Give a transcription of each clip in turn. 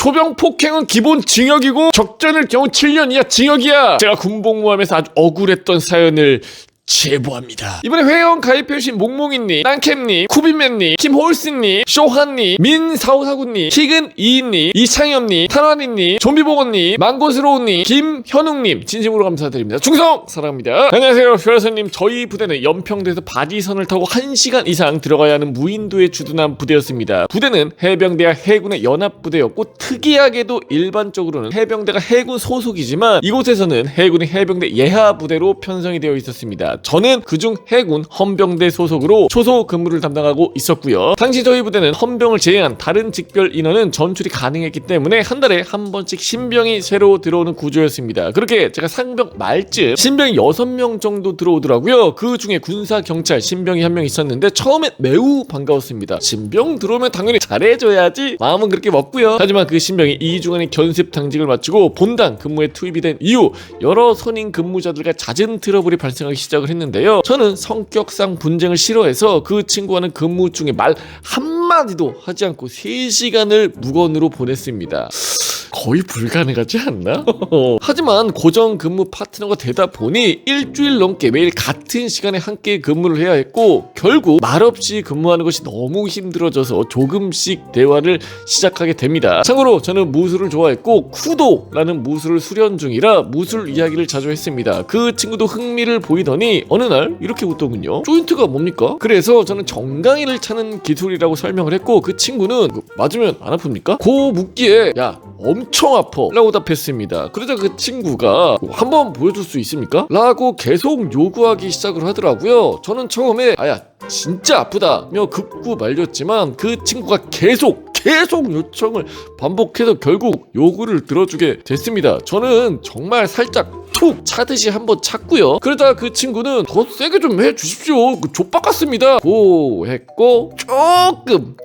초병 폭행은 기본 징역이고 적전일 경우 7년 이하 징역이야. 제가 군복무하면서 아주 억울했던 사연을 제보합니다. 이번에 회원 가입해주신 몽몽이님, 땅캠님, 쿠비맨님, 김홀스님, 쇼한님, 민사오사구님, 희근이인님, 이창엽님, 탄환이님, 좀비보건님, 망고스러운님, 김현웅님 진심으로 감사드립니다. 충성! 사랑합니다. 안녕하세요 별선님. 저희 부대는 연평도에서 바지선을 타고 1시간 이상 들어가야 하는 무인도에 주둔한 부대였습니다. 부대는 해병대와 해군의 연합부대였고 특이하게도 일반적으로는 해병대가 해군 소속이지만 이곳에서는 해군이 해병대 예하부대로 편성이 되어 있었습니다. 저는 그중 해군 헌병대 소속으로 초소 근무를 담당하고 있었고요. 당시 저희 부대는 헌병을 제외한 다른 직별 인원은 전출이 가능했기 때문에 한 달에 한 번씩 신병이 새로 들어오는 구조였습니다. 그렇게 제가 상병 말쯤 신병이 6명 정도 들어오더라고요. 그 중에 군사 경찰 신병이 한 명 있었는데 처음엔 매우 반가웠습니다. 신병 들어오면 당연히 잘해줘야지 마음은 그렇게 먹고요. 하지만 그 신병이 2주간의 견습 당직을 마치고 본당 근무에 투입이 된 이후 여러 선임 근무자들과 잦은 트러블이 발생하기 시작을 했는데요. 저는 성격상 분쟁을 싫어해서 그 친구와는 근무 중에 말 한마디도 하지 않고 3시간을 무건으로 보냈습니다. 거의 불가능하지 않나? 하지만 고정 근무 파트너가 되다 보니 일주일 넘게 매일 같은 시간에 함께 근무를 해야 했고 결국 말없이 근무하는 것이 너무 힘들어져서 조금씩 대화를 시작하게 됩니다. 참고로 저는 무술을 좋아했고 쿠도라는 무술을 수련 중이라 무술 이야기를 자주 했습니다. 그 친구도 흥미를 보이더니 어느 날 이렇게 웃더군요. 조인트가 뭡니까? 그래서 저는 정강이를 차는 기술이라고 설명을 했고 그 친구는 맞으면 안 아픕니까? 고 묻기에 야 엄청 아파 라고 답했습니다. 그러자 그 친구가 한번 보여줄 수 있습니까? 라고 계속 요구하기 시작을 하더라고요. 저는 처음에 아야 진짜 아프다며 긋고 말렸지만 그 친구가 계속 요청을 반복해서 결국 요구를 들어주게 됐습니다. 저는 정말 살짝 툭 차듯이 한번 찼고요. 그러다 그 친구는 더 세게 좀 해주십시오. 그 족박 같습니다. 고 했고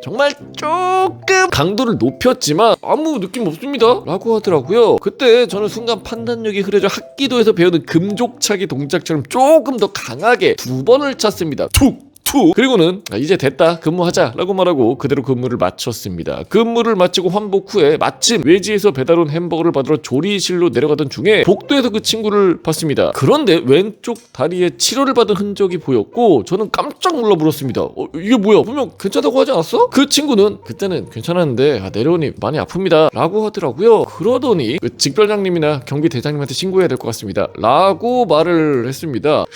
정말 조금 강도를 높였지만 아무 느낌 없습니다 라고 하더라고요. 그때 저는 순간 판단력이 흐려져 학기도에서 배우는 금족차기 동작처럼 조금 더 강하게 2번을 찼습니다. 툭! 그리고는 이제 됐다 근무하자 라고 말하고 그대로 근무를 마쳤습니다. 근무를 마치고 환복 후에 마침 외지에서 배달 온 햄버거를 받으러 조리실로 내려가던 중에 복도에서 그 친구를 봤습니다. 그런데 왼쪽 다리에 치료를 받은 흔적이 보였고 저는 깜짝 놀라 물었습니다. 이게 뭐야? 분명 괜찮다고 하지 않았어? 그 친구는 그때는 괜찮았는데 내려오니 많이 아픕니다 라고 하더라고요. 그러더니 그 직별장님이나 경비대장님한테 신고해야 될 것 같습니다 라고 말을 했습니다.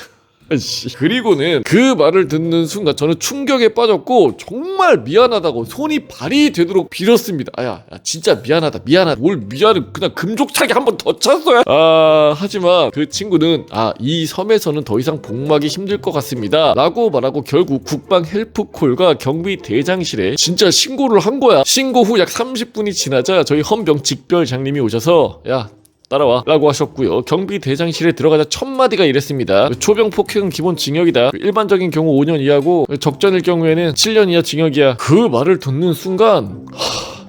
그리고는 그 말을 듣는 순간 저는 충격에 빠졌고 정말 미안하다고 손이 발이 되도록 빌었습니다. 야 진짜 미안하다 뭘 미안해 그냥 금족차기 한 번 더 찼어요. 하지만 그 친구는 이 섬에서는 더 이상 복무하기 힘들 것 같습니다 라고 말하고 결국 국방 헬프콜과 경비 대장실에 진짜 신고를 한 거야. 신고 후 약 30분이 지나자 저희 헌병 직별장님이 오셔서 야 따라와 라고 하셨고요. 경비 대장실에 들어가자 첫 마디가 이랬습니다. 초병 폭행은 기본 징역이다. 일반적인 경우 5년 이하고 적전일 경우에는 7년 이하 징역이야. 그 말을 듣는 순간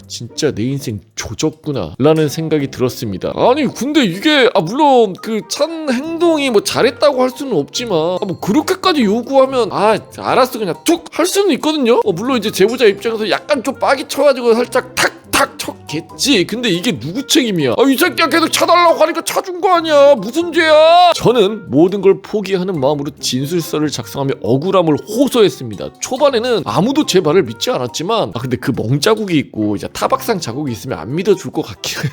진짜 내 인생 조졌구나 라는 생각이 들었습니다. 아니 근데 이게 물론 그 찬 행동이 뭐 잘했다고 할 수는 없지만 뭐 그렇게까지 요구하면 알았어 그냥 툭 할 수는 있거든요. 물론 이제 제보자 입장에서 약간 좀 빡이 쳐가지고 살짝 탁 쳤겠지. 근데 이게 누구 책임이야? 이 새끼가 계속 차달라고 하니까 차준 거 아니야. 무슨 죄야? 저는 모든 걸 포기하는 마음으로 진술서를 작성하며 억울함을 호소했습니다. 초반에는 아무도 제 말을 믿지 않았지만 근데 그 멍자국이 있고 이제 타박상 자국이 있으면 안 믿어줄 것 같긴 해요.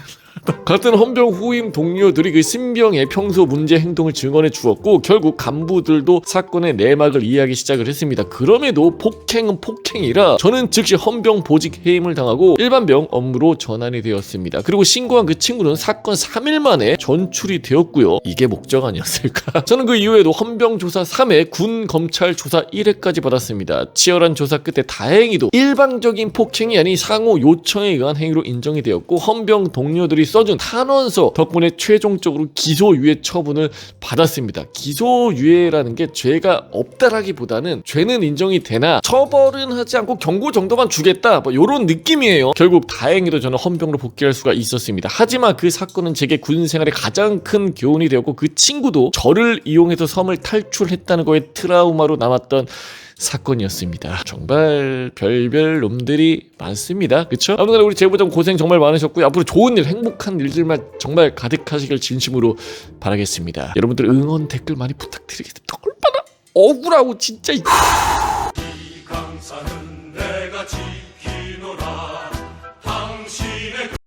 같은 헌병 후임 동료들이 그 신병의 평소 문제 행동을 증언해 주었고 결국 간부들도 사건의 내막을 이해하기 시작을 했습니다. 그럼에도 폭행은 폭행이라 저는 즉시 헌병 보직 해임을 당하고 일반병 업무로 전환이 되었습니다. 그리고 신고한 그 친구는 사건 3일 만에 전출이 되었고요. 이게 목적 아니었을까? 저는 그 이후에도 헌병 조사 3회, 군 검찰 조사 1회까지 받았습니다. 치열한 조사 끝에 다행히도 일방적인 폭행이 아닌 상호 요청에 의한 행위로 인정이 되었고 헌병 동료들이 써준 탄원서 덕분에 최종적으로 기소유예 처분을 받았습니다. 기소유예라는 게 죄가 없다라기보다는 죄는 인정이 되나 처벌은 하지 않고 경고 정도만 주겠다 이런 느낌이에요. 결국 다행히도 저는 헌병으로 복귀할 수가 있었습니다. 하지만 그 사건은 제게 군 생활에 가장 큰 교훈이 되었고 그 친구도 저를 이용해서 섬을 탈출했다는 거에 트라우마로 남았던 사건이었습니다. 정말 별별 놈들이 많습니다. 그쵸? 아무튼 우리 제보자분 고생 정말 많으셨고요. 앞으로 좋은 일, 행복한 일들만 정말 가득하시길 진심으로 바라겠습니다. 여러분들 응원 댓글 많이 부탁드리겠습니다. 얼마나 억울하고 진짜. 이 강산은 내가